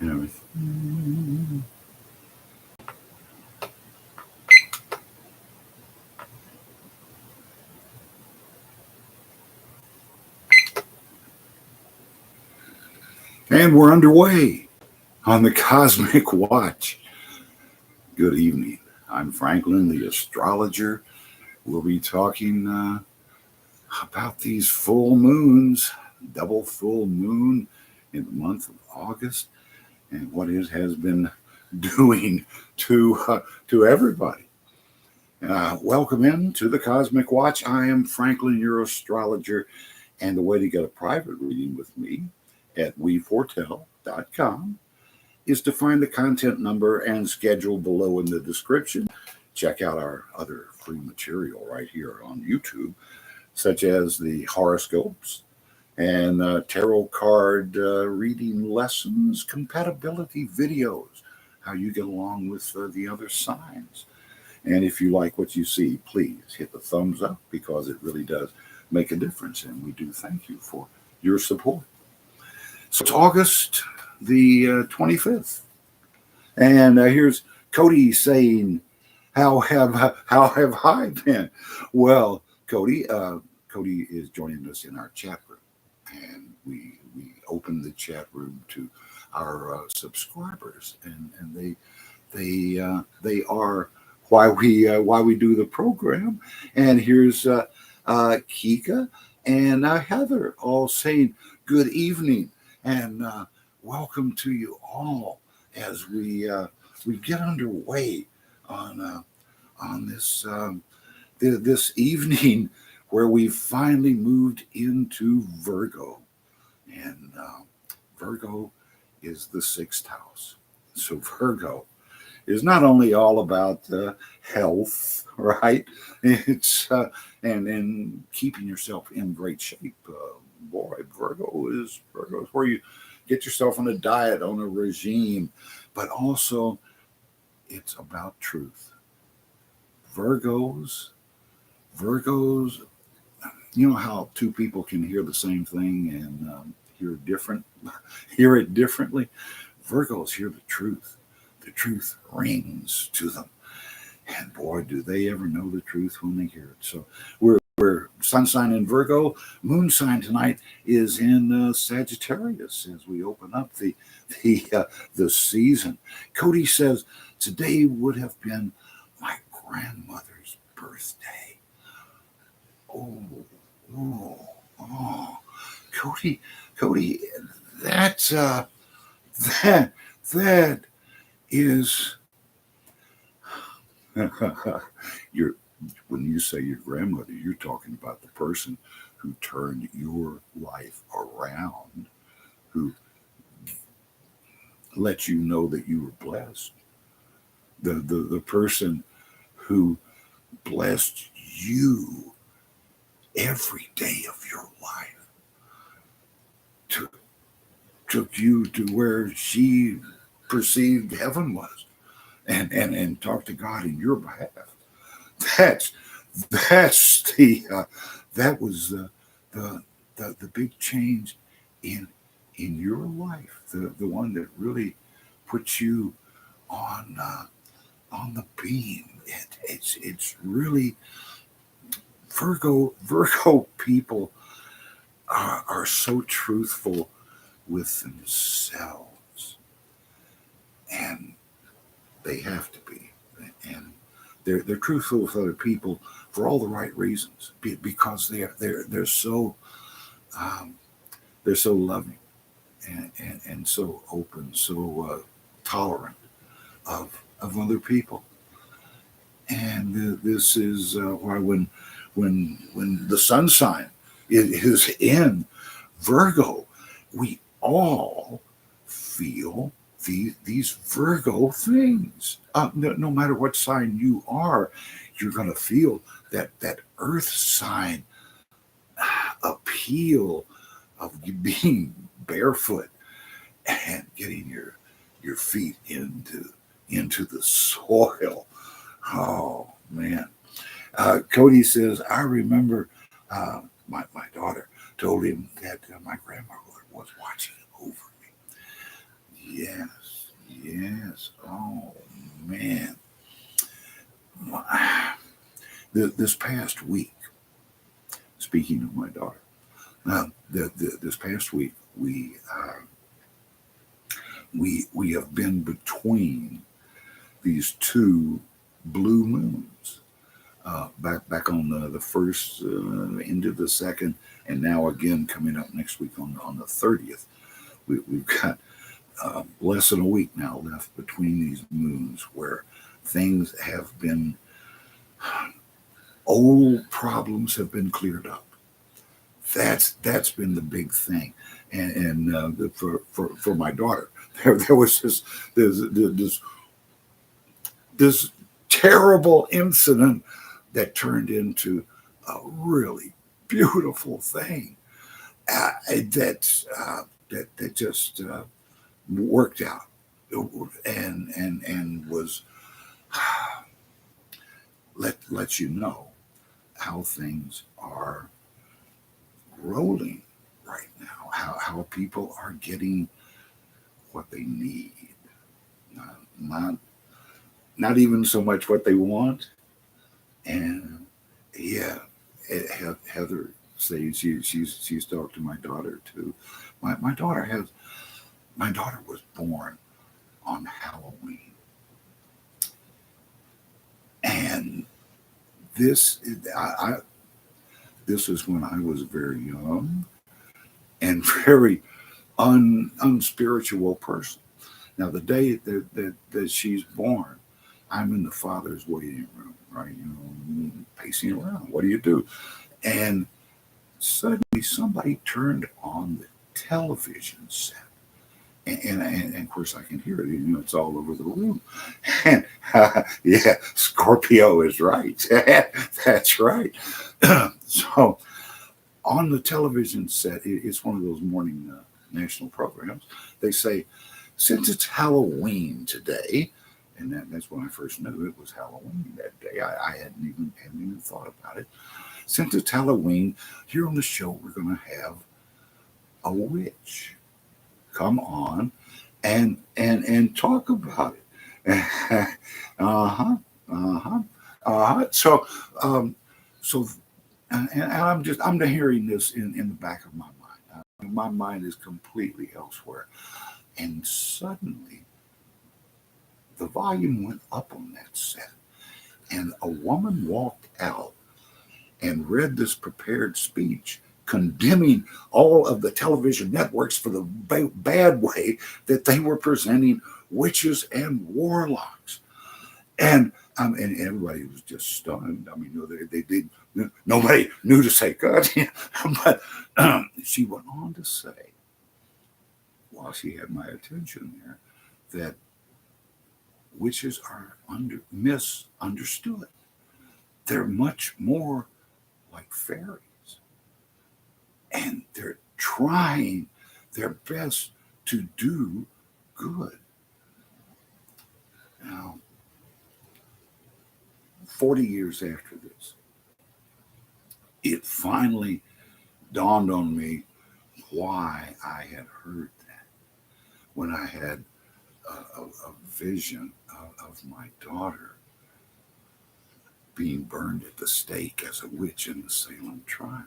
and everything. And we're underway on the Cosmic Watch. Good evening. I'm Franklin, the astrologer. We'll be talking about these full moons, double full moon in the month of August, and what it has been doing to everybody. Welcome in to the Cosmic Watch. I am Franklin, your astrologer, and the way to get a private reading with me at weforetell.com is to find the content number and schedule below in the description. Check out our other free material right here on YouTube, such as the horoscopes and tarot card reading lessons, compatibility videos, how you get along with the other signs. And if you like what you see, please hit the thumbs up, because it really does make a difference, and we do thank you for your support. So it's August the 25th, and here's Cody saying, how have I been? Well, Cody is joining us in our chat room, and we opened the chat room to our subscribers, and they are why we do the program. And here's Kika and Heather all saying good evening and welcome to you all as we get underway on this this evening, where we finally moved into Virgo, and Virgo is the sixth house. So Virgo is not only all about health, right? It's and keeping yourself in great shape. Virgo is where you get yourself on a diet, on a regime, but also it's about truth. Virgos, you know how two people can hear the same thing and hear it differently? Virgos hear the truth. The truth rings to them. And boy, do they ever know the truth when they hear it. So we're sun sign in Virgo. Moon sign tonight is in Sagittarius as we open up the season. Cody says today would have been my grandmother's birthday. Oh, Cody, that's that is your when you say your grandmother, you're talking about the person who turned your life around, who let you know that you were blessed. The person who blessed you every day of your life, took you to where she perceived heaven was, and talked to God in your behalf. That's that was the big change in your life, the one that really puts you on the beam. It's really Virgo people are so truthful with themselves, and they have to be, and they're truthful with other people for all the right reasons, because they're so loving and so open, so tolerant of other people. And this is why when the sun sign is in Virgo, we all feel these Virgo things. No matter what sign you are, you're going to feel that earth sign appeal of you being barefoot and getting your feet into the soil. Oh man. Cody says, I remember my daughter told him that my grandmother was watching over me. Yeah, this past week, speaking of my daughter, this past week we have been between these two blue moons. Back on the first, into the second, and now again coming up next week on the 30th. We've got less than a week now left between these moons, where things have been, old problems have been cleared up. That's been the big thing, and for my daughter, there was this terrible incident that turned into a really beautiful thing, that just worked out, and was let you know how things are rolling right now, how people are getting what they need, not even so much what they want. And yeah, Heather says she's talked to my daughter too. My daughter was born on Halloween, and this this is when I was very young and very unspiritual person. Now, the day that she's born, I'm in the father's waiting room, right? Pacing around. What do you do? And suddenly somebody turned on the television set. And of course I can hear it. It's all over the room. And yeah, Scorpio is right. That's right. So on the television set, it's one of those morning national programs. They say, since it's Halloween today, and that's when I first knew it was Halloween that day. I hadn't even thought about it. Since it's Halloween, here on the show we're going to have a witch come on and talk about it. So and I'm hearing this in the back of my mind. My mind is completely elsewhere, and suddenly the volume went up on that set, and a woman walked out and read this prepared speech condemning all of the television networks for the bad way that they were presenting witches and warlocks. And everybody was just stunned. I mean, nobody knew to say God. But she went on to say, while she had my attention there, that witches are misunderstood. They're much more like fairies, and they're trying their best to do good. Now, 40 years after this, it finally dawned on me why I had heard that when I had a vision of my daughter being burned at the stake as a witch in the Salem trials.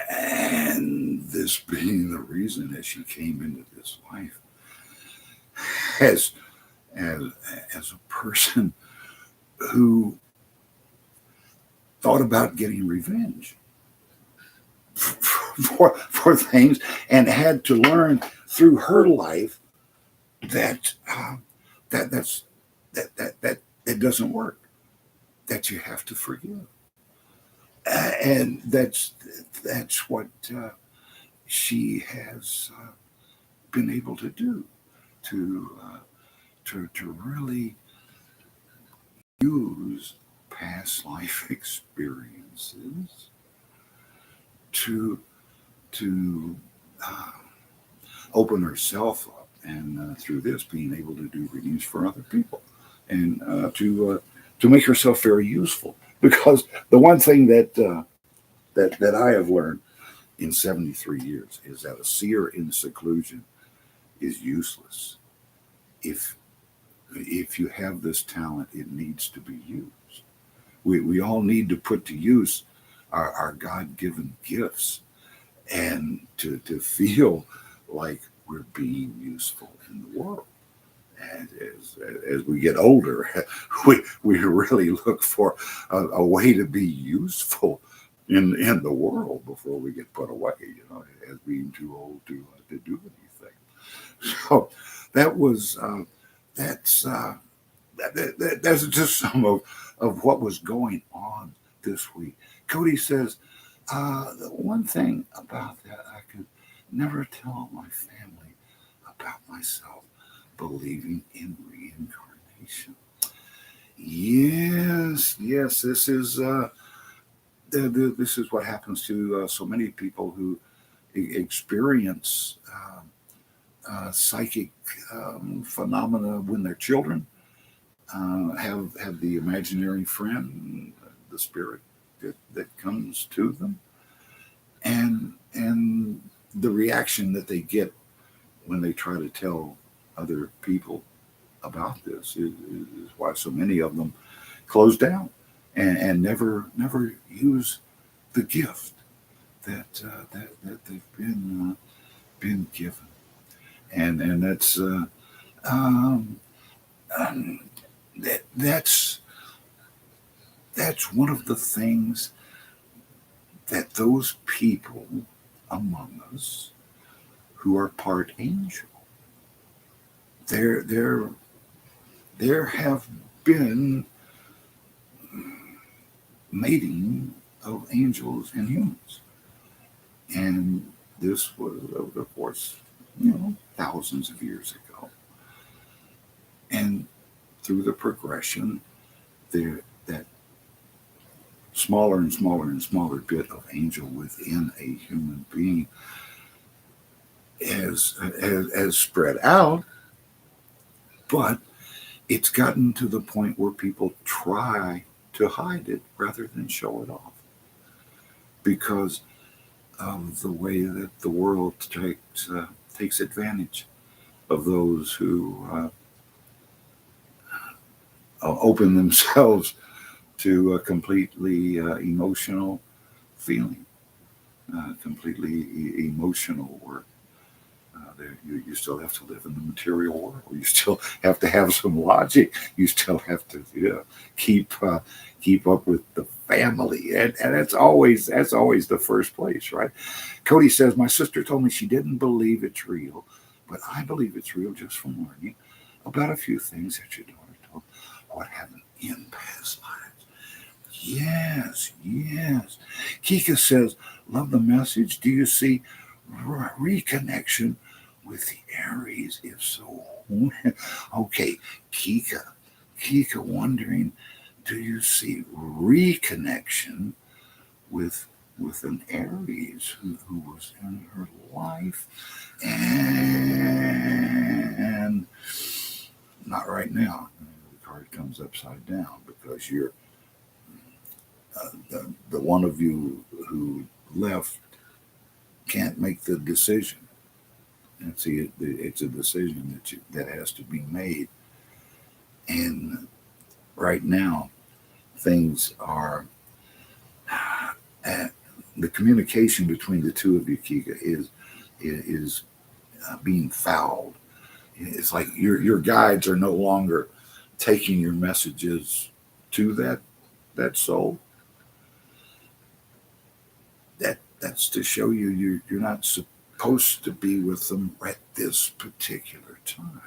And this being the reason that she came into this life as a person who thought about getting revenge for things, and had to learn through her life that that it doesn't work, that you have to forgive, and that's what she has been able to do, to really use past life experiences to uh, open herself up, and through this being able to do readings for other people, and to make herself very useful. Because the one thing that I have learned in 73 years is that a seer in seclusion is useless if if you have this talent, it needs to be used. We all need to put to use our God-given gifts and to feel like we're being useful in the world. And as we get older, we really look for a way to be useful in the world before we get put away, as being too old to do anything. So that was that's just some of what was going on this week. Cody says, the one thing about that I could never tell my family about myself believing in reincarnation. Yes, this is what happens to so many people who experience psychic phenomena when they're children. Have the imaginary friend, the spirit that comes to them, and the reaction that they get when they try to tell other people about this is why so many of them close down and never use the gift that they've been given, and um, that's one of the things that those people among us who are part angel, there have been mating of angels and humans, and this was, of course, thousands of years ago, and through the progression, there that smaller and smaller and smaller bit of angel within a human being has spread out, but it's gotten to the point where people try to hide it rather than show it off because of the way that the world takes advantage of those who open themselves to a completely emotional feeling, completely emotional work. You still have to live in the material world. You still have to have some logic. You still have to keep up with the family, and that's always the first place, right? Cody says, my sister told me she didn't believe it's real, but I believe it's real just from learning about a few things that your daughter told what happened in past lives. Yes. Kika says, love the message. Do you see reconnection with the Aries? If so, okay, Kika wondering, do you see reconnection with an Aries who was in her life? And not right now. The card comes upside down because you're the one of you who left can't make the decision. And see, it's a decision that has to be made. And right now, things are the communication between the two of you, Kika, is being fouled. It's like your guides are no longer taking your messages to that soul. That's to show you're not supposed to be with them at this particular time.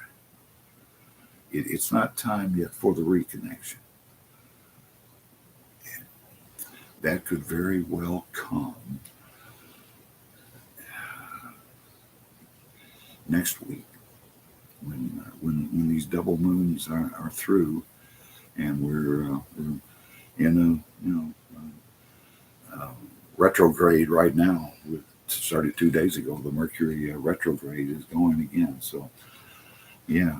It's not time yet for the reconnection. That could very well come next week when these double moons are through, and we're in a retrograde right now. It started 2 days ago. The Mercury retrograde is going again. So yeah.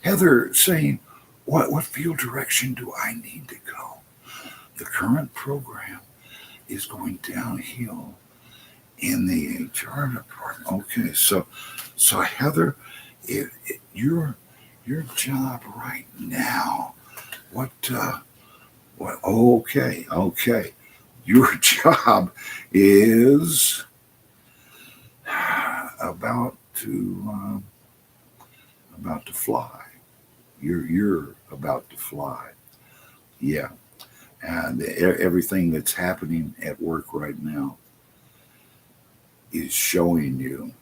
Heather saying, what field direction do I need to go? The current program is going downhill In the HR department. Okay, so Heather, your job right now. What? Okay. Your job is about to about to fly. You're about to fly. Yeah, and everything that's happening at work right now is showing you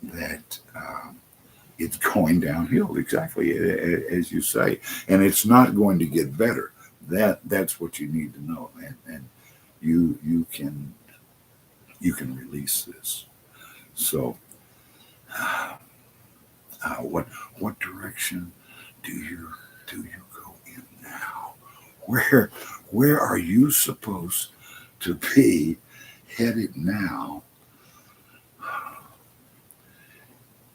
that it's going downhill. Exactly as you say, and it's not going to get better. That's what you need to know, and you can release this. So, what direction do you go in now? Where where are you supposed to be headed now?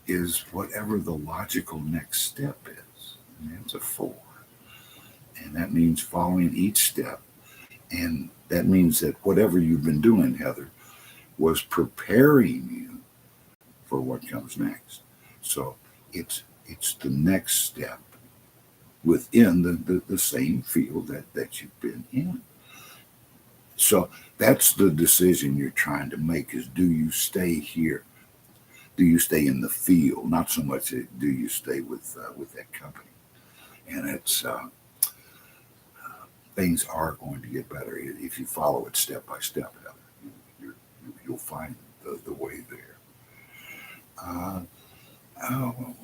Is whatever the logical next step is. And it's a four, and that means following each step, and that means that whatever you've been doing, Heather, was preparing you for what comes next. So it's the next step within the same field that you've been in. So that's the decision you're trying to make is do you stay here? Do you stay in the field? Not so much do you stay with that company? And it's things are going to get better if you follow it step by step. Heather. You'll find the way there. Uh, oh,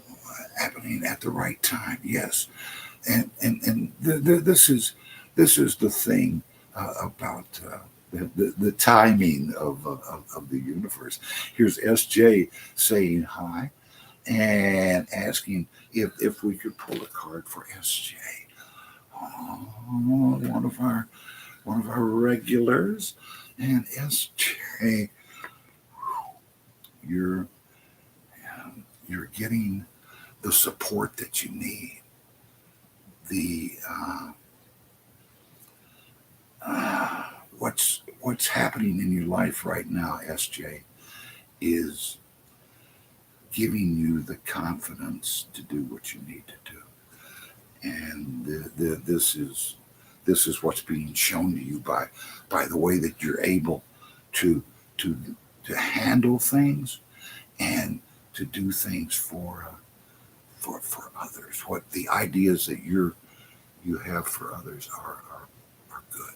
happening at the right time, yes. And this is the thing about the timing of the universe. Here's SJ saying hi and asking if we could pull a card for SJ. Oh, one of our regulars, and SJ, you're you're getting the support that you need. The what's happening in your life right now, SJ, is giving you the confidence to do what you need to do, and this is what's being shown to you by the way that you're able to to to handle things and to do things for others. What the ideas that you have for others are good,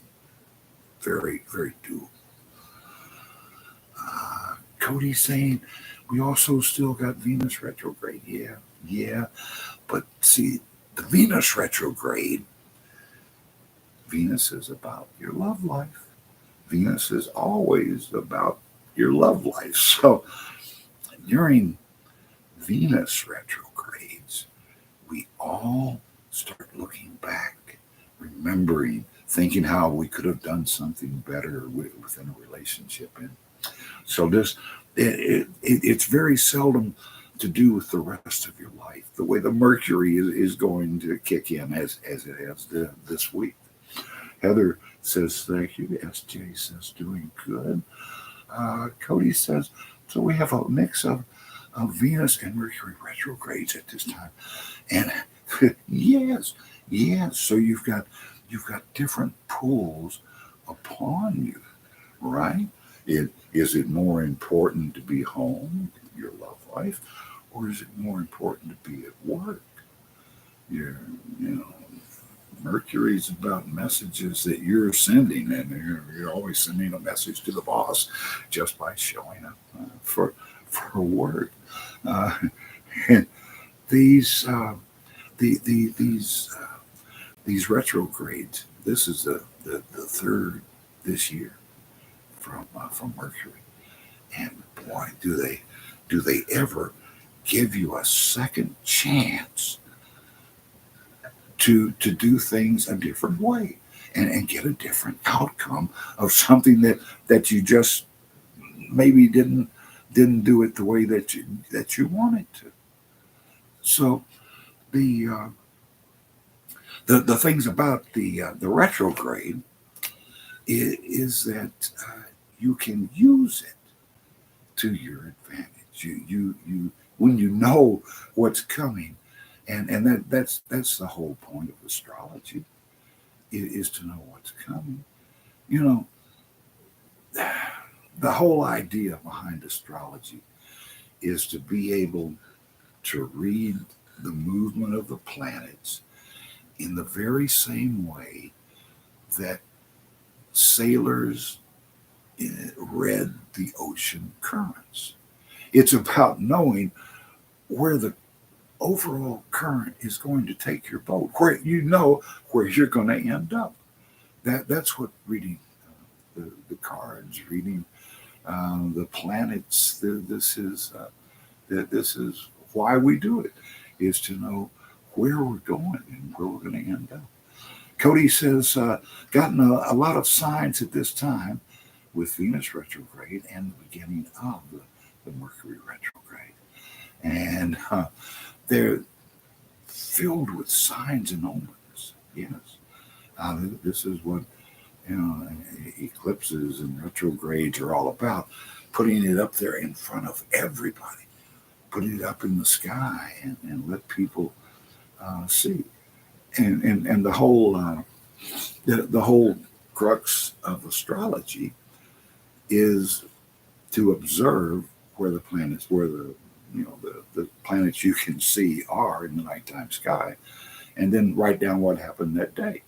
very doable. Cody saying we also still got Venus retrograde. Yeah, but see the Venus retrograde. Venus is about your love life. Venus is always about your love life. So during Venus retrogrades, we all start looking back, remembering, thinking how we could have done something better within a relationship. And so it's very seldom to do with the rest of your life. The way the Mercury is going to kick in as it has this week. Heather says thank you. SJ says doing good. Cody says so. We have a mix of Venus and Mercury retrogrades at this time, and yes. So you've got different pulls upon you, right? Is it more important to be home, your love life, or is it more important to be at work? You know, Mercury's about messages that you're sending, and you're always sending a message to the boss just by showing up for work. Uh, and these these retrogrades. This is the third this year from Mercury, and boy, do they ever give you a second chance to do things a different way and get a different outcome of something that you just maybe didn't do it the way that you wanted to. So the the things about the retrograde is that you can use it. to your advantage. You when you know what's coming, and that's the whole point of astrology is to know what's coming. You know, the whole idea behind astrology is to be able to read the movement of the planets in the very same way that sailors read the ocean currents. It's about knowing where the overall current is going to take your boat, where you know where you're going to end up. That's what reading the cards, reading the planets. This is why we do it, is to know where we're going and where we're going to end up. Cody says, gotten a lot of signs at this time with Venus retrograde and the beginning of the Mercury retrograde. And they're filled with signs and omens. Yes. This is what eclipses and retrogrades are all about, putting it up there in front of everybody, putting it up in the sky and let people see. And the whole the whole crux of astrology is to observe where the planets, where the planets you can see are in the nighttime sky, and then write down what happened that day.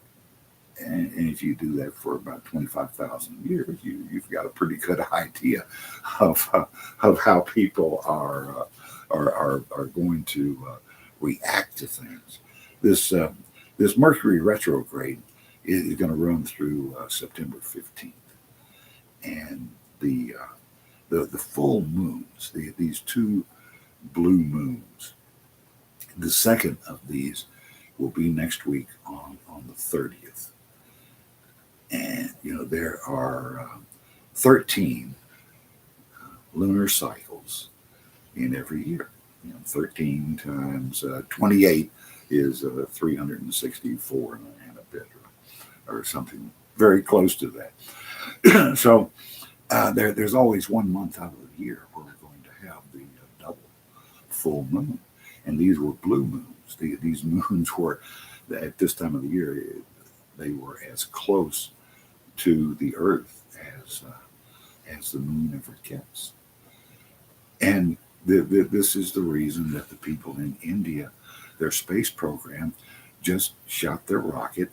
And if you do that for about 25,000 years, you've got a pretty good idea of how people are going to react to things. This Mercury retrograde is going to run through September 15th, and the full moons, these two blue moons, the second of these will be next week on the 30th. And there are 13 lunar cycles in every year. 13 times 28 is 364 and a bit, or something very close to that. So there's always 1 month out of the year where we're going to have the double full moon, and these were blue moons. These moons were, at this time of the year, they were as close to the Earth as the moon ever gets. And this is the reason that the people in India, their space program, just shot their rocket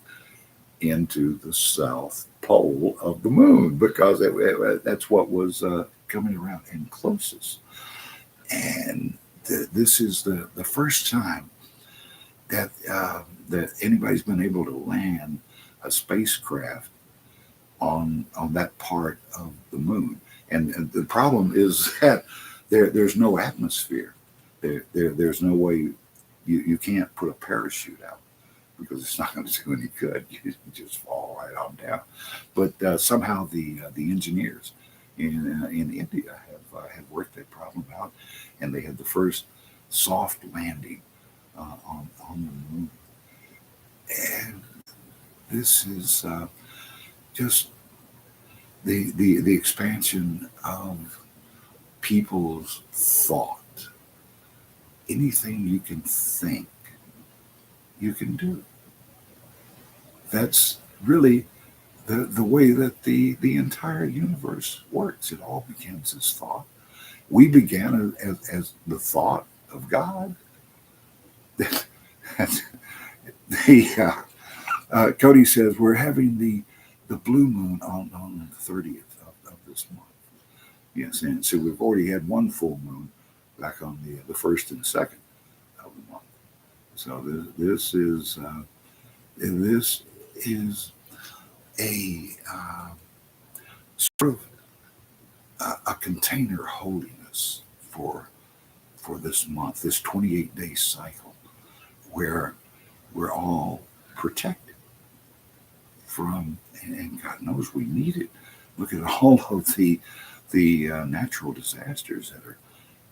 into the south pole of the moon, because that's what was coming around and closest. And this is the first time that anybody's been able to land a spacecraft on that part of the moon. And the problem is that there's no atmosphere. There's no way you can't put a parachute out, because it's not going to do any good. You just fall right on down. But somehow the engineers in India have worked that problem out, and they had the first soft landing on the moon. And this is just the expansion of people's thought. Anything you can think, you can do. That's really the way that the entire universe works. It all begins as thought. We began as the thought of God. Cody says we're having the blue moon on the 30th of this month. Yes, and so we've already had one full moon back on the first and second of the month. So this is a sort of a container holding us for this month, this 28-day cycle, where we're all protected from, and God knows we need it. Look at all of the natural disasters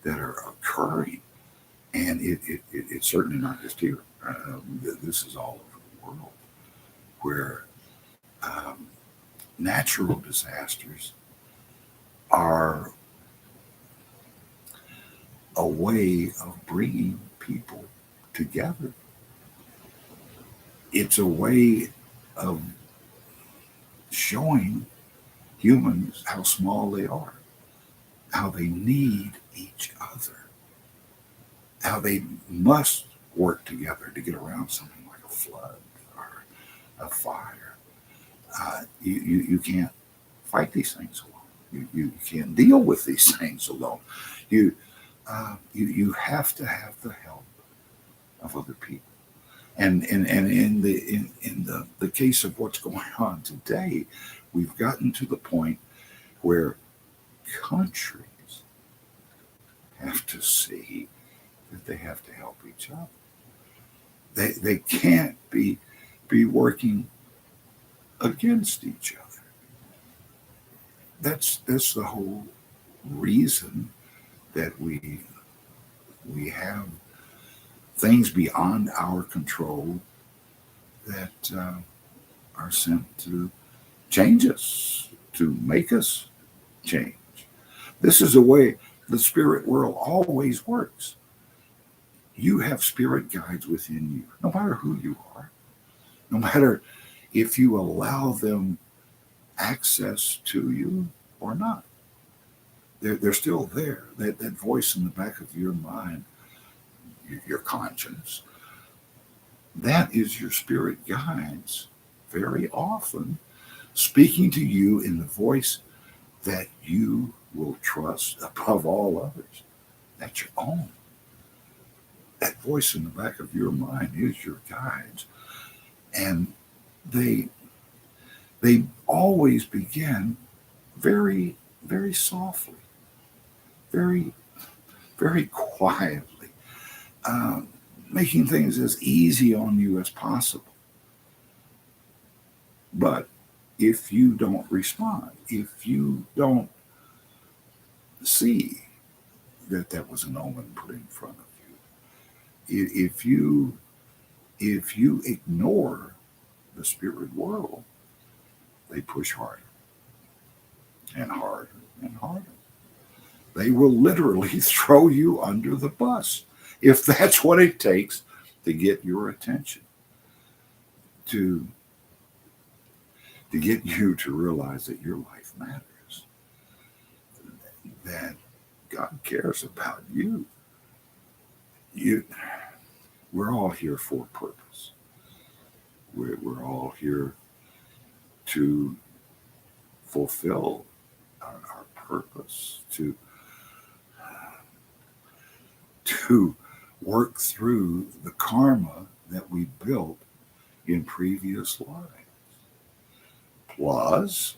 that are occurring, and it's certainly not just here. This is all over the world, where natural disasters are a way of bringing people together. It's a way of showing humans how small they are, how they need each other, how they must work together to get around something like a flood or a fire. You can't fight these things alone. You can't deal with these things alone. You have to have the help of other people. And in the case of what's going on today, we've gotten to the point where countries have to see that they have to help each other. They can't be working against each other. That's the whole reason that we have things beyond our control that are sent to change us, to make us change. This is the way the spirit world always works. You have spirit guides within you, no matter who you are, no matter if you allow them access to you or not. They're still there. That voice in the back of your mind, your conscience, that is your spirit guides very often speaking to you in the voice that you will trust above all others. That's your own. That voice in the back of your mind is your guides. And they always begin very, very softly, very, very quietly, making things as easy on you as possible. But if you don't respond, if you don't see that that was an omen put in front of you, if you ignore the spirit world, they push harder and harder and harder. They will literally throw you under the bus if that's what it takes to get your attention, to get you to realize that your life matters, that God cares about you. We're all here for a purpose. We're all here to fulfill our purpose, to work through the karma that we built in previous lives. Plus,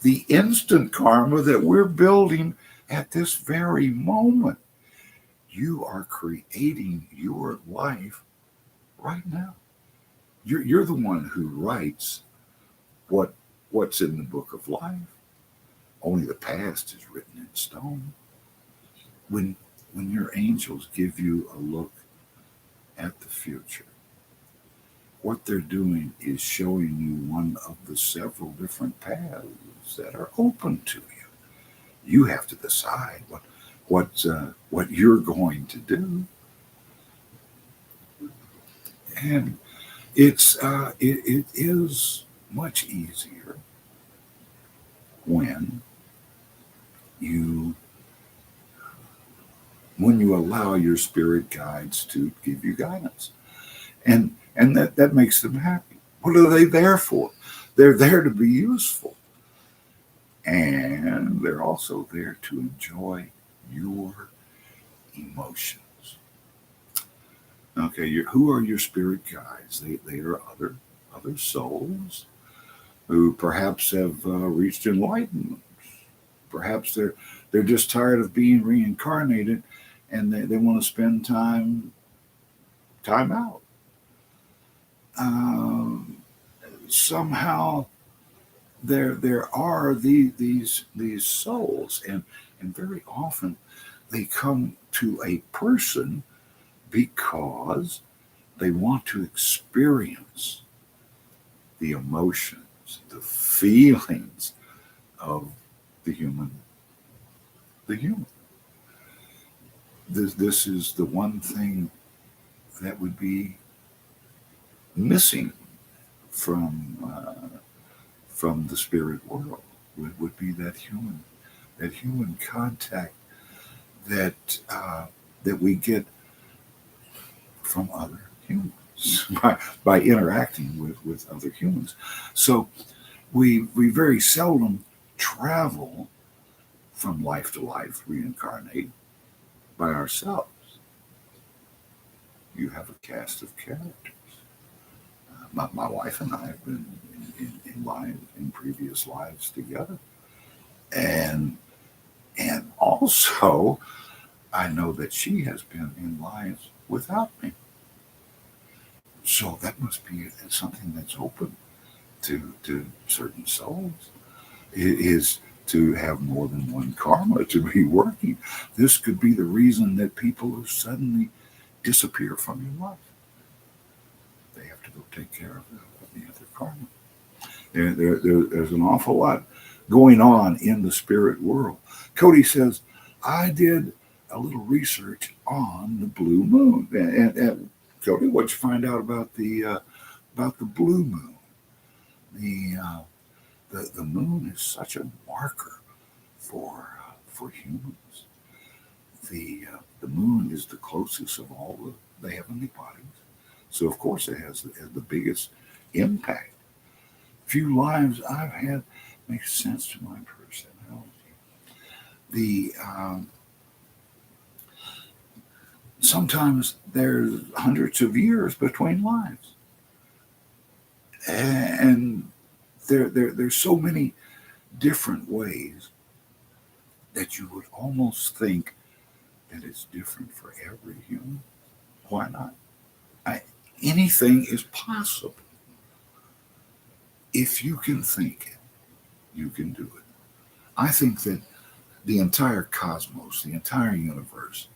the instant karma that we're building at this very moment. You are creating your life right now. You're the one who writes what's in the book of life. Only the past is written in stone. When your angels give you a look at the future, what they're doing is showing you one of the several different paths that are open to you. You have to decide what you're going to do, and it is much easier when you allow your spirit guides to give you guidance, and that makes them happy. What are they there for? They're there to be useful, and they're also there to enjoy your emotions. Okay, who are your spirit guides? They are other souls who perhaps have reached enlightenment. Perhaps they're just tired of being reincarnated, and they want to spend time out. Somehow there are these souls, and very often they come to a person because they want to experience the emotions, the feelings of the human. this is the one thing that would be missing from the spirit world would be that human contact that that we get from other humans by interacting with other humans. So we very seldom travel from life to life, reincarnate by ourselves. You have a cast of characters. My wife and I have been in previous lives together, and also I know that she has been in lives without me. So that must be something that's open to certain souls. It is to have more than one karma to be working. This could be the reason that people suddenly disappear from your life. They have to go take care of the other karma. There's an awful lot going on in the spirit world. Cody says, I did a little research on the blue moon. And Cody, what'd you find out about the blue moon? The moon is such a marker for humans. The moon is the closest of all the heavenly bodies, so of course it has the biggest impact. Few lives I've had make sense to my personality. The Sometimes there's hundreds of years between lives, and there's so many different ways that you would almost think that it's different for every human. Why not? I, Anything is possible. If you can think it, you can do it. I think that the entire cosmos, the entire universe,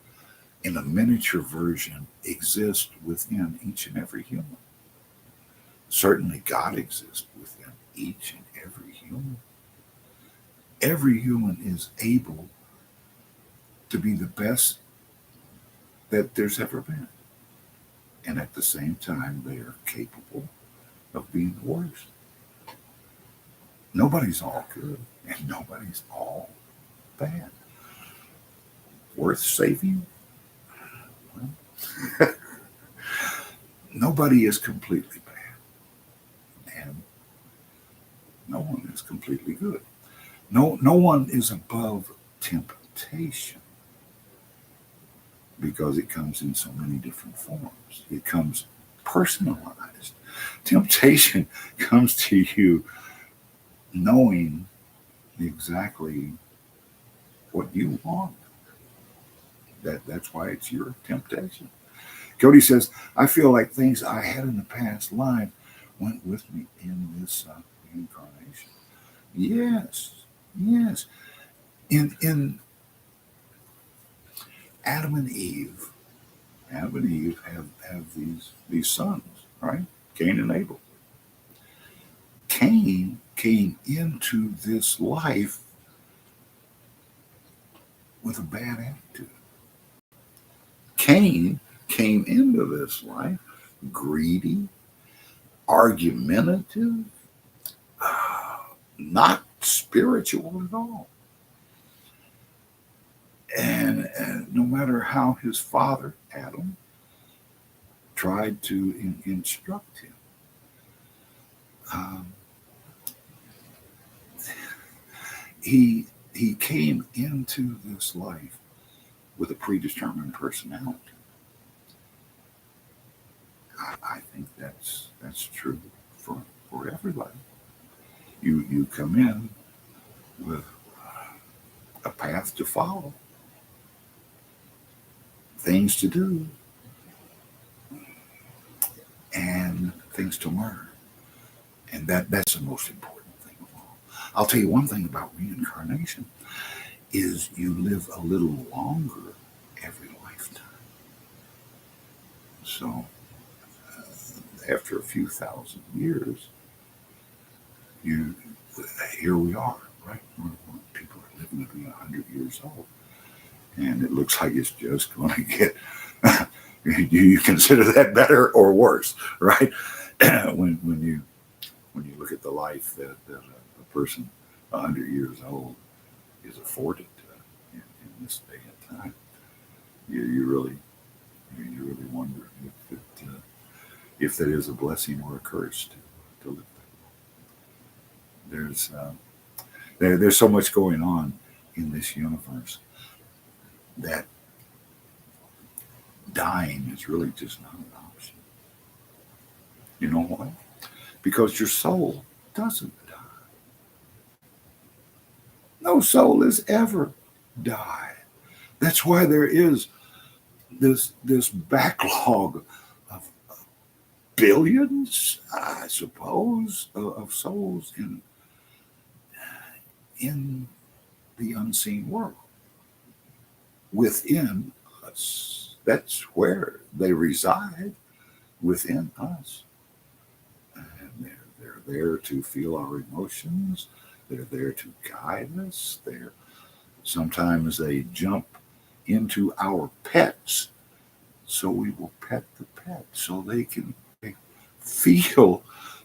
in a miniature version, exists within each and every human. Certainly, God exists within each and every human. Every human is able to be the best that there's ever been. And at the same time, they are capable of being the worst. Nobody's all good, and nobody's all bad. Worth saving? Well, nobody is completely bad, and no one is completely good. No one is above temptation because it comes in so many different forms. It comes personalized. Temptation comes to you knowing exactly what you want. That's why it's your temptation. Cody says, I feel like things I had in the past life went with me in this incarnation. Yes. In Adam and Eve, have these sons, right? Cain and Abel. Cain came into this life with a bad attitude. Cain came into this life greedy, argumentative, not spiritual at all. And no matter how his father, Adam, tried to instruct him, um, he came into this life with a predetermined personality. I think that's true for everybody. You come in with a path to follow, things to do, and things to learn. And that's the most important thing of all. I'll tell you one thing about reincarnation is you live a little longer every lifetime. So after a few thousand years, you here we are, right? People are living to be 100 years old. and it looks like it's just going to get. Do you consider that better or worse, right? when you look at the life that a person 100 years old is afforded in this day and time, you really wonder if that is a blessing or a curse to live. There's there's so much going on in this universe that dying is really just not an option. You know why? Because your soul doesn't die. No soul has ever died. That's why there is this backlog of billions, I suppose, of souls in the unseen world within us. That's where they reside, within us. And they're there to feel our emotions. They're there to guide us. Sometimes they jump into our pets, so we will pet the pet so they can feel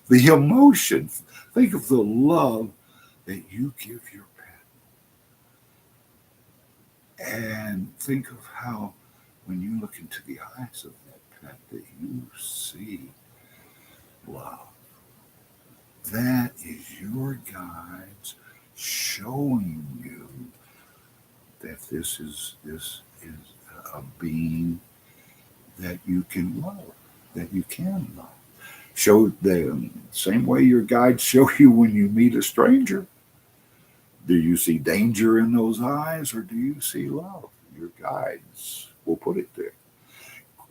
the emotion. Think of the love that you give your pet. And think of how, when you look into the eyes of that pet, that you see love. That is your guides showing you that this is a being that you can love, that you can love. Show the same way your guides show you when you meet a stranger. Do you see danger in those eyes, or do you see love? Your guides will put it there.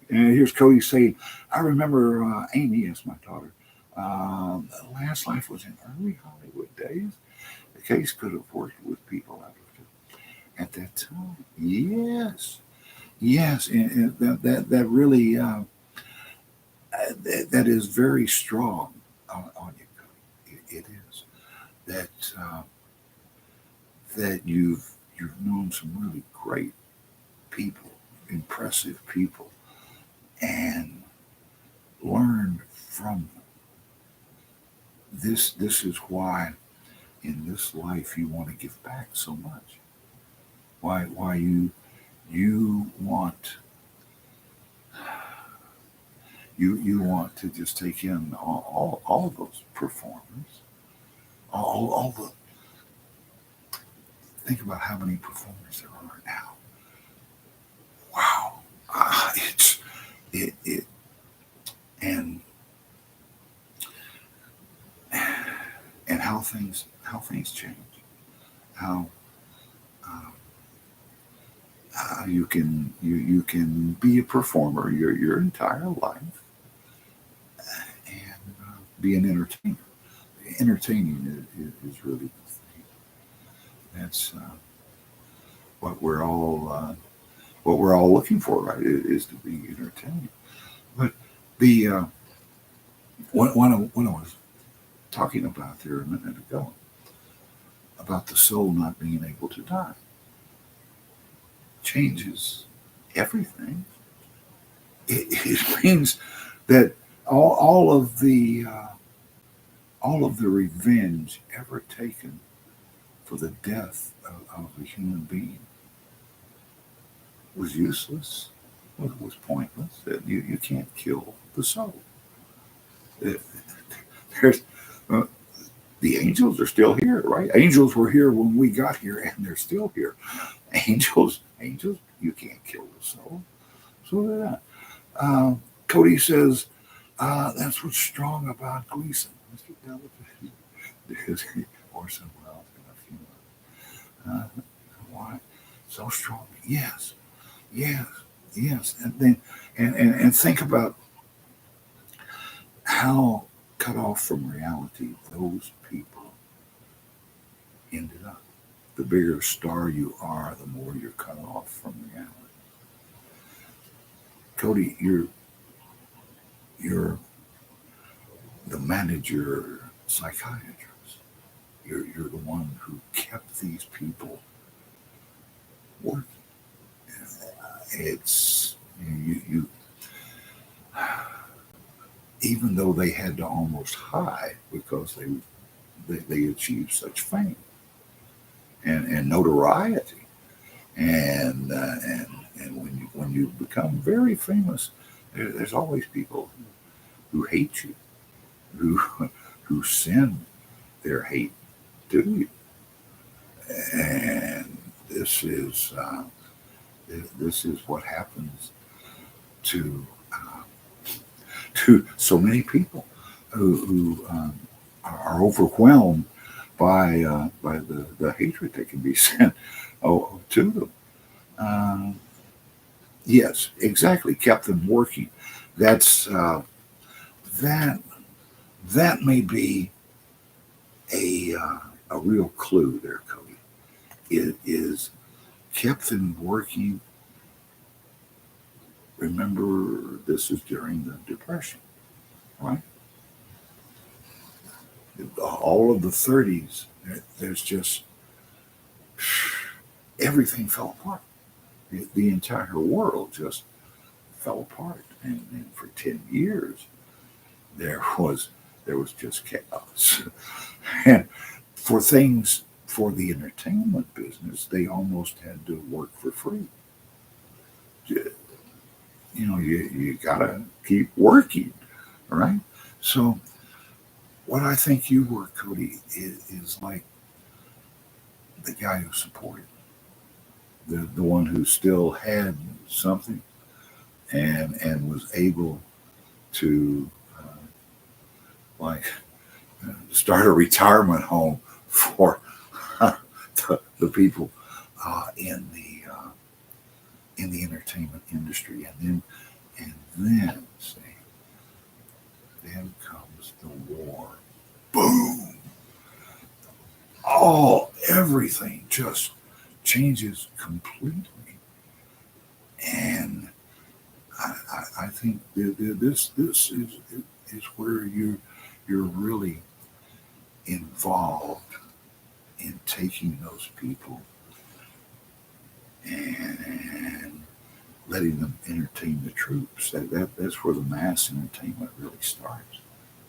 And here's Cody saying, I remember Amy, as my daughter, last life was in early Hollywood days. The case could have worked with people at that time. Yes, yes, and that really that is very strong on you, Cody. It is that that you've known some really great people, impressive people, and learned from them. This is why in this life you want to give back so much. Why you want you want to just take in all those performers, all the think about how many performers there are now. Wow, it and how things change, how uh, you can be a performer your entire life and be an entertainer. Entertaining is really the thing. That's what we're all looking for, right? Is to be entertained. But the when I was talking about there a minute ago about the soul not being able to die changes everything. It means that all of the revenge ever taken for the death of a human being was useless, was pointless. That you can't kill the soul. It- There's uh, the angels are still here, right? Angels were here when we got here, and they're still here. Angels, you can't kill the soul. So that Cody says that's what's strong about Gleason, Mr. Delicate. There's Orson Welles and a few others. Why so strong? Yes, yes, yes. And then and think about how cut off from reality those people ended up. The bigger star you are, the more you're cut off from reality. Cody, you're the manager psychiatrist. You're the one who kept these people working. It's you even though they had to almost hide because they achieved such fame and notoriety, and when you become very famous, there's always people who hate you, who who send their hate to you, and this is what happens to to so many people who are overwhelmed by the hatred that can be sent to them. Um, yes, exactly. Kept them working. That's that that may be a real clue there, Cody. It is kept them working. Remember, this is during the Depression, right? All of the 30s, there's just everything fell apart. The entire world just fell apart, and for 10 years there was just chaos. And for the entertainment business, they almost had to work for free. You you gotta keep working, right? So what I think you were, Cody, is like the guy who supported, the one who still had something and was able to like start a retirement home for the people in the entertainment industry, and then say, then comes the war. Boom! Everything just changes completely, and I think this is where you're really involved in taking those people and letting them entertain the troops. That's where the mass entertainment really starts.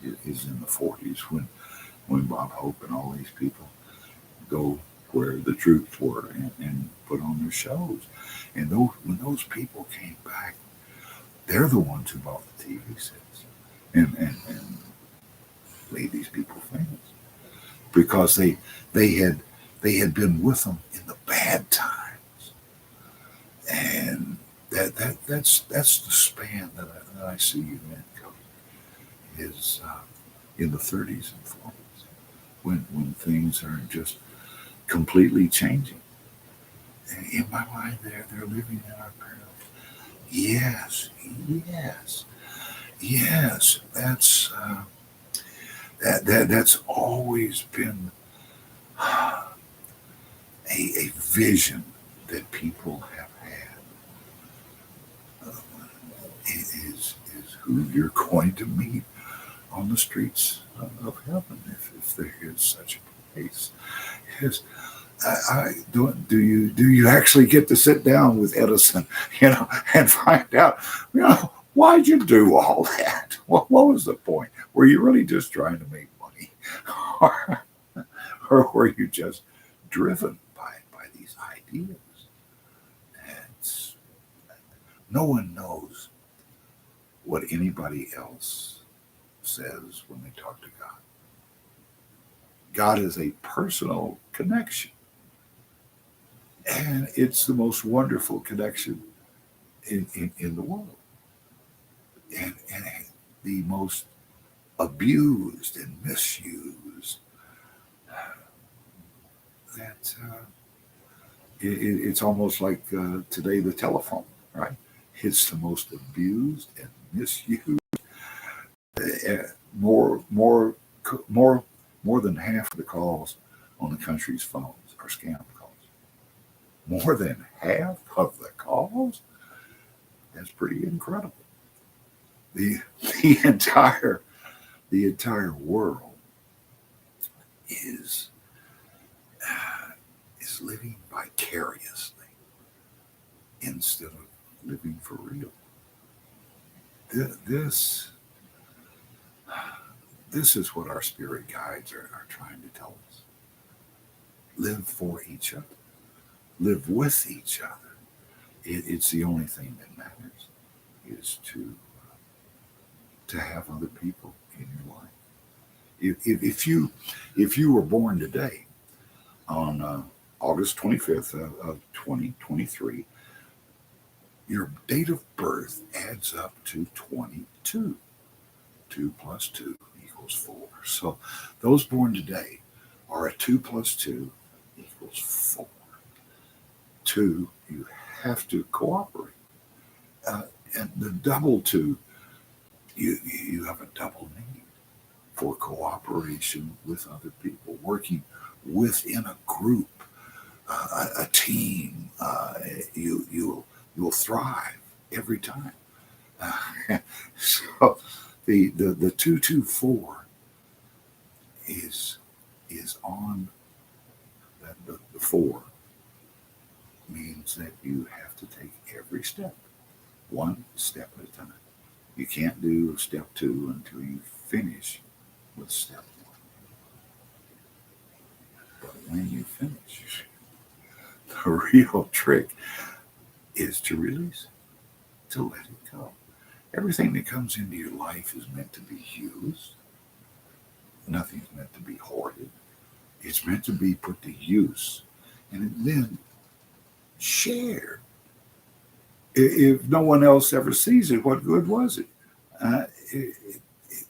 Is in the 40s when Bob Hope and all these people go where the troops were and put on their shows. And when those people came back, they're the ones who bought the TV sets and made these people famous because they had they had been with them in the bad times, and that's the span that I see you in, Cody, is in the 30s and 40s when things are just completely changing. And in my mind, they're living in our parallel. Yes, yes, yes. That's always been a vision that people have had. Is who you're going to meet on the streets of heaven, if there is such a place. Yes, I do you actually get to sit down with Edison, and find out, why'd you do all that? What was the point? Were you really just trying to make money, or, or were you just driven by these ideas? And no one knows what anybody else says when they talk to God. God is a personal connection, and it's the most wonderful connection in the world, and the most abused and misused. That it's almost like today the telephone, right? It's the most abused and misused. More more more more than half of the calls on the country's phones are scam calls. More than half of the calls. That's pretty incredible. The the entire the entire world is is living vicariously instead of living for real. This this is what our spirit guides are trying to tell us. Live for each other. Live with each other. It's the only thing that matters, is to have other people in your life. If you were born today on August 25th of 2023, your date of birth adds up to 22. 2 plus 2 equals 4. So those born today are a 2 plus 2 equals 4. 2, you have to cooperate. And the double 2, you have a double need for cooperation with other people, working within a group, a team. You'll thrive every time. So the 224 is on that. The 4 means that you have to take every step, one step at a time. You can't do step 2 until you finish with step 1. But when you finish, the real trick is to release it, to let it go. Everything that comes into your life is meant to be used. Nothing's meant to be hoarded. It's meant to be put to use and then shared. If no one else ever sees it, what good was it?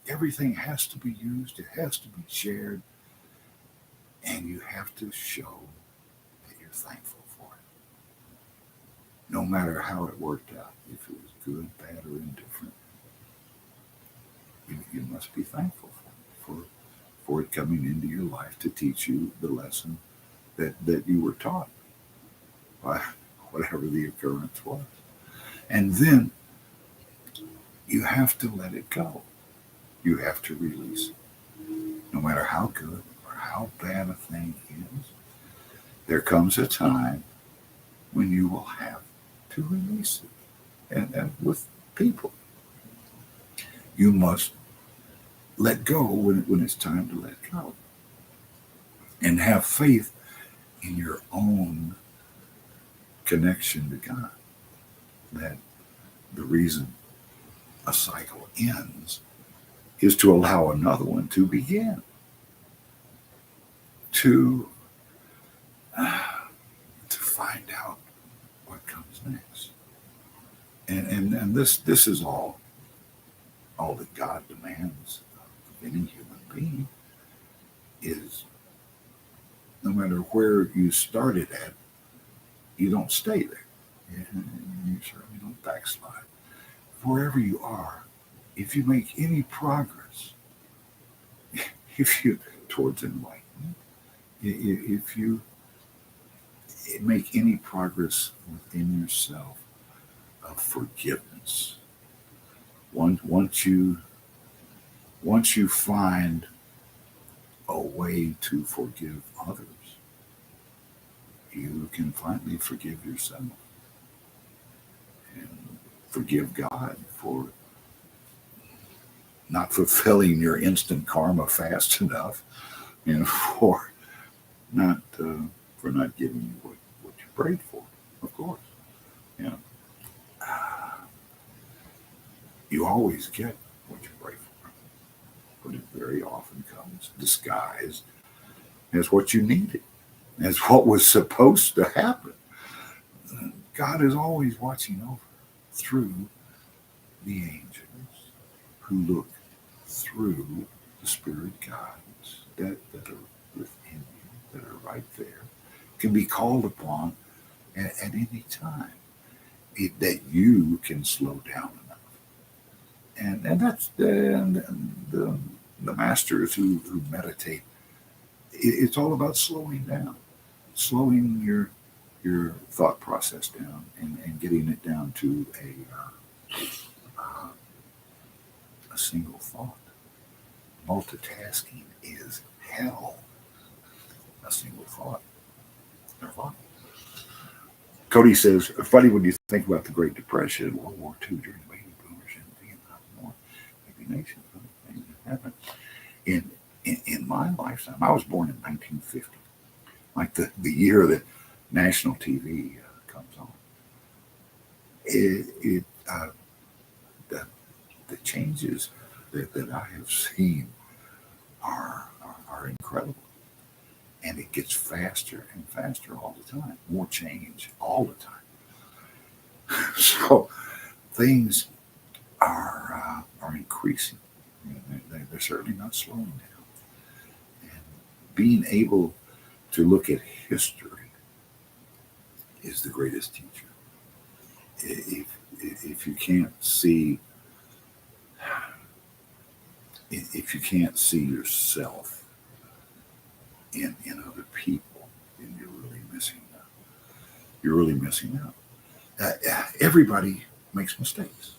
Everything has to be used. It has to be shared. And you have to show that you're thankful for it. No matter how it worked out, if it was good, bad, or indifferent, you must be thankful for it coming into your life to teach you the lesson that you were taught by whatever the occurrence was. And then you have to let it go. You have to release it. No matter how good or how bad a thing is, there comes a time when you will have to release it. And with people, you must let go when it's time to let go. And have faith in your own connection to God. That the reason a cycle ends is to allow another one to begin. To find out what comes next. And this is all that God demands of any human being, is no matter where you started at, you don't stay there. You certainly don't backslide. Wherever you are, if you make any progress, if you towards enlightenment, if you make any progress within yourself of forgiveness, once you find a way to forgive others, you can finally forgive yourself and forgive God for not fulfilling your instant karma fast enough, and for not giving you what you prayed for. Of course, you know, you always get what you pray for, but it very often comes disguised as what you needed, as what was supposed to happen. God is always watching over through the angels who look through the spirit guides that are within you, that are right there, can be called upon at any time, that you can slow down enough. And that's the masters who meditate. It's all about slowing down, slowing your thought process down, and getting it down to a single thought. Multitasking is hell. A single thought. Cody says, funny when you think about the Great Depression, World War II, during the baby boomers and Vietnam War, maybe nations, things that happened. In my lifetime, I was born in 1950, like the year that national TV comes on. It the, the changes that I have seen are incredible. And it gets faster and faster all the time, more change all the time. So things are increasing. They're certainly not slowing down. And being able to look at history is the greatest teacher. If you can't see if you can't see yourself in other people, then you're really missing out. You're really missing out. Everybody makes mistakes.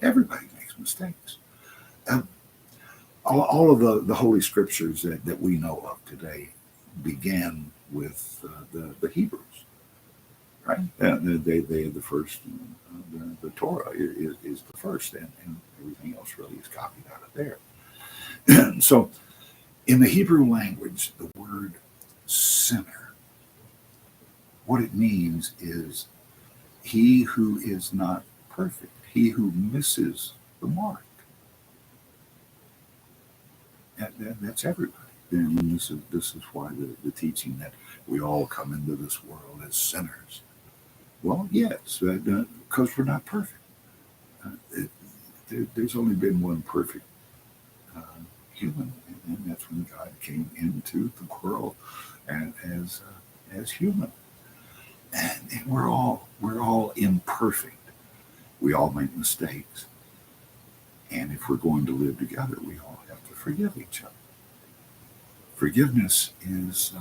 Everybody makes mistakes. Um, all of the Holy Scriptures that we know of today began with the Hebrews, right? They the first, the Torah is the first, and everything else really is copied out of there. So, in the Hebrew language, the word sinner, what it means is he who is not perfect, he who misses the mark. That's everybody. And this is why the teaching that we all come into this world as sinners. Well, yes, because we're not perfect. There's only been one perfect uh, human, and that's when God came into the world as human. And we're all imperfect. We all make mistakes, and if we're going to live together, we all have to forgive each other. Forgiveness is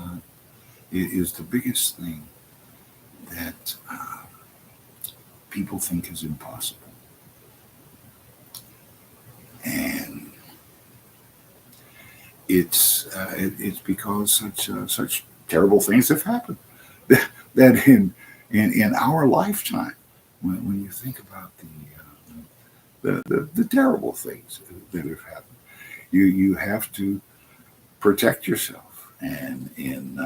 the biggest thing that people think is impossible, and it's because such terrible things have happened that in our lifetime, when you think about the terrible things that have happened, you have to protect yourself, and in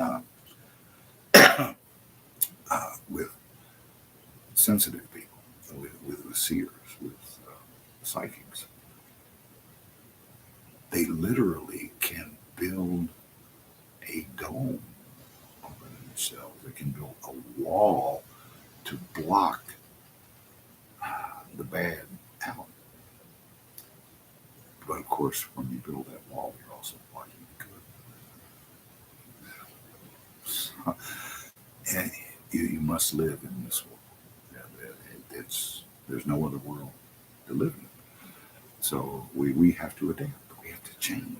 with sensitive people, with seers, with psychics, they literally can build a dome over themselves. They can build a wall to block the bad out. But of course, when you build that wall, you're also blocking the good. So, and you must live in this world. There's no other world to live in. So we have to adapt. We have to change.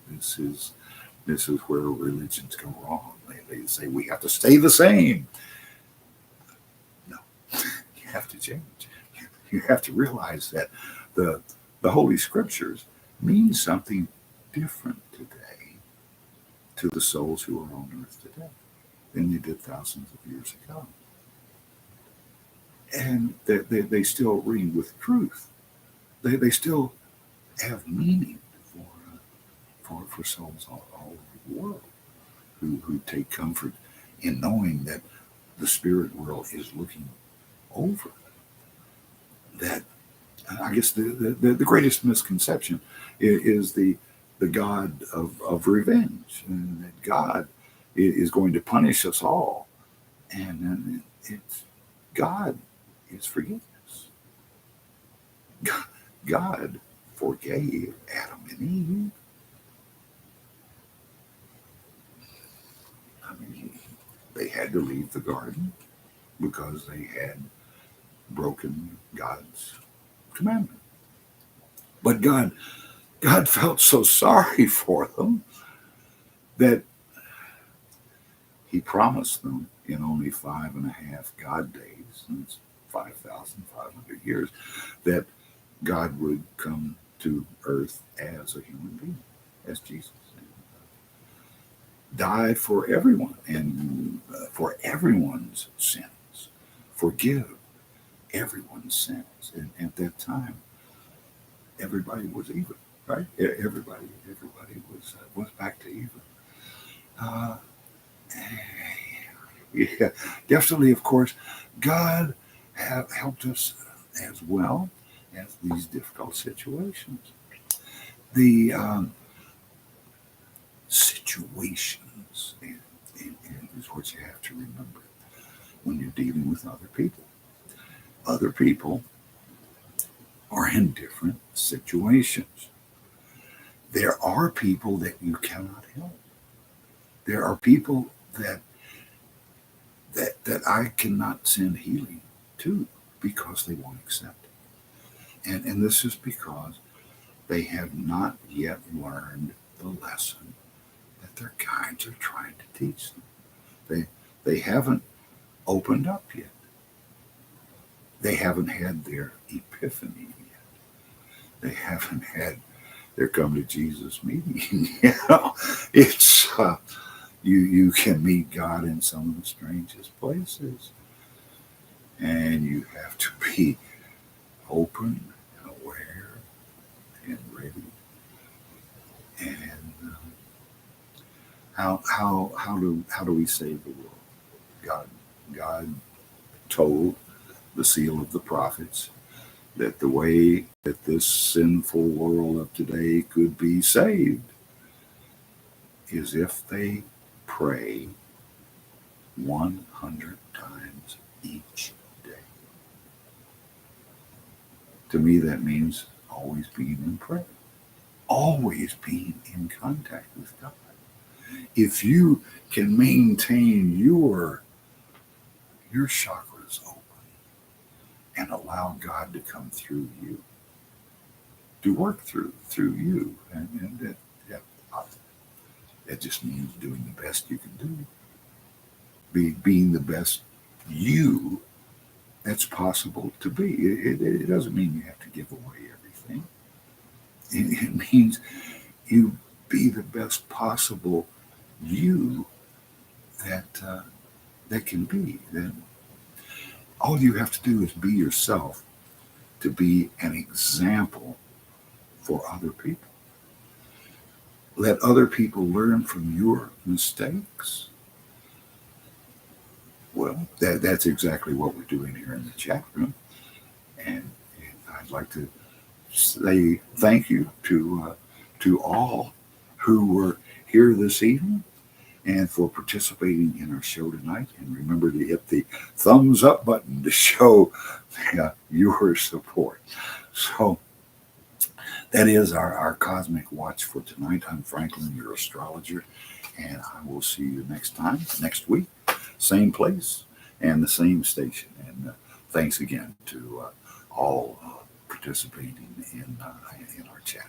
This is this is where religions go wrong. They say we have to stay the same. No, you have to change. You have to realize that the the Holy Scriptures mean something different today to the souls who are on earth today than they did thousands of years ago. And they still ring with truth. They still have meaning for souls all over the world who take comfort in knowing that the spirit world is looking over that. I guess the greatest misconception is the God of revenge, and that God is going to punish us all, and it's God is forgiveness. God forgave Adam and Eve. I mean, they had to leave the garden because they had broken God's commandment. But God felt so sorry for them that He promised them in only 5.5 God days, and it's 5,500 years, that God would come to earth as a human being, as Jesus, and die for everyone and for everyone's sins. forgive everyone's sins. And at that time, everybody was even, right? Everybody was back to even. Uh, yeah, definitely. Of course, God have helped us as well as these difficult situations. The situations and is what you have to remember when you're dealing with other people. Other people are in different situations. There are people that you cannot help. There are people that I cannot send healing to because they won't accept it. And this is because they have not yet learned the lesson that their guides are trying to teach them. They they haven't opened up yet. They haven't had their epiphany yet. They haven't had their come to Jesus meeting. It's you can meet God in some of the strangest places, and you have to be open and aware and ready. And how do we save the world? God God told the seal of the prophets that the way that this sinful world of today could be saved is if they pray 100 times each day. To me, that means always being in prayer, always being in contact with God. If you can maintain your chakras open and allow God to come through you, to work through you, and that just means doing the best you can do, being the best you that's possible to be. It doesn't mean you have to give away everything. It means you be the best possible you that that can be. Then all you have to do is be yourself to be an example for other people. Let other people learn from your mistakes. Well, that's exactly what we're doing here in the chat room. And I'd like to say thank you to all who were here this evening and for participating in our show tonight. And remember to hit the thumbs up button to show your support. So that is our cosmic watch for tonight. I'm Franklin, your astrologer, and I will see you next time, next week, same place and the same station. And thanks again to all participating in our chat.